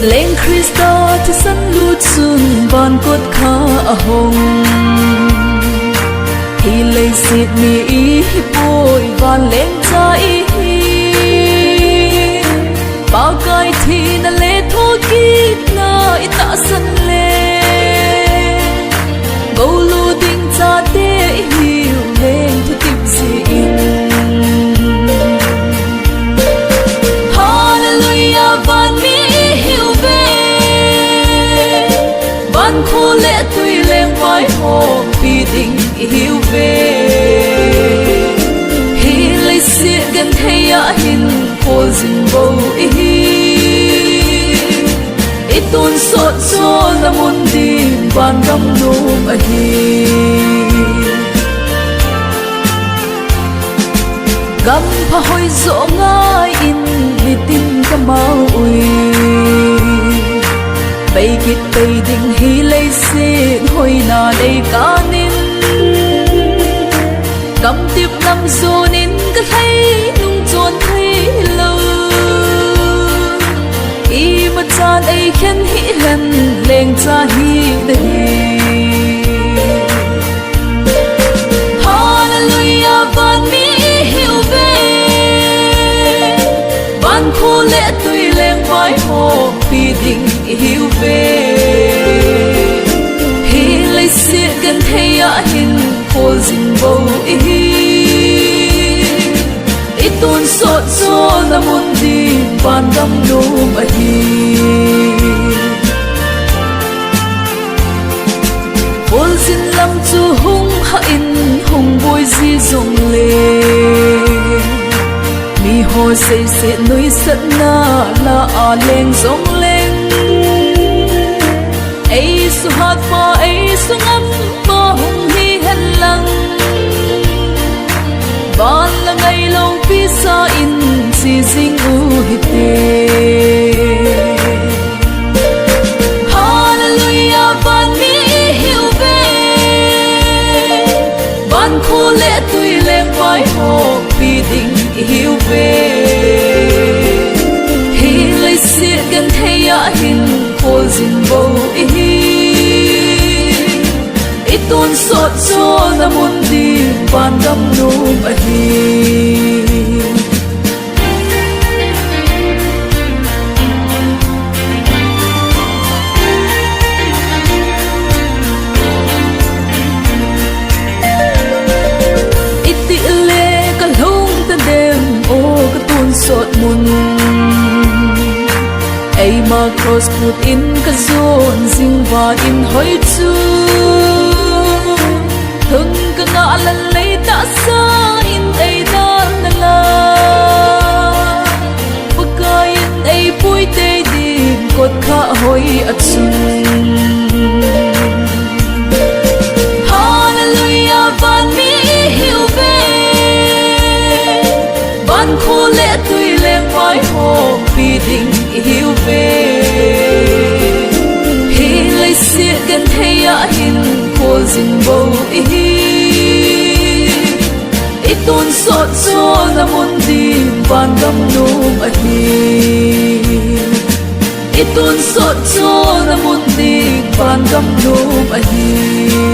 lên Christa thì sân lút xuân van cốt khá hồng thì lấy xịt mi ý bôi van lên cha ý bao cái thì na lệ thô kít na ita sân lên bầu lu tinh cha để hiểu lên thu tiếp gì Hallelujah van mi hiểu về van khô lệ tuy lên vai hồ vì tình hiểu về hi lấy xiết gần thấy ya hin khô dinh bầu tôn sốt cho na môn đi van gam nôm a hi gam pha hoi zo ngai in mi tin ka mau ui bay kit bay ding hi lấy se hoi na dei ka nin gam tiếp năm zo nin ka thấy nung chon thấy lâu y mà chan ai khen hi lần lên cha hi đây Hallelujah van mi hiểu về van khô lệ tuy lên vai hồ vì tình hiểu về hi lấy xiết gần thấy ya hin khô dinh bầu tôn sốt cho na môn đi van gam nôm a hi bol xin lam chu hung ha in hung boy di zong le mi ho se se nui sat na la a leng zong leng ai su hat pa ai su ngam pa hung hi han lang van la ngày lâu phía xa in si ding u hi te Hallelujah van mi hiểu về van khô lệ tuy lên vai hồ vì tình hiểu về hi lấy xiết gần thấy ya hin khô dinh bầu tôn sốt cho na môn đi van gam nôm a hi iti le ka lung ta dem o ka tôn sốt mun ai ma cross put in ka zon zing va in hoi chu thương cái ngã lần lấy ta xa in ai ta la bức ai in ai bụi tê đi cột khá hoi ắt sun Hallelujah van mi hiểu về van khô lệ tuy lên vai hồ vì tình hiểu về hi lấy xiết gần thấy ya hin khô dinh bầu tôn sốt cho na môn đi van gam nôm a hi tôn sốt cho na môn đi van gam nôm a hi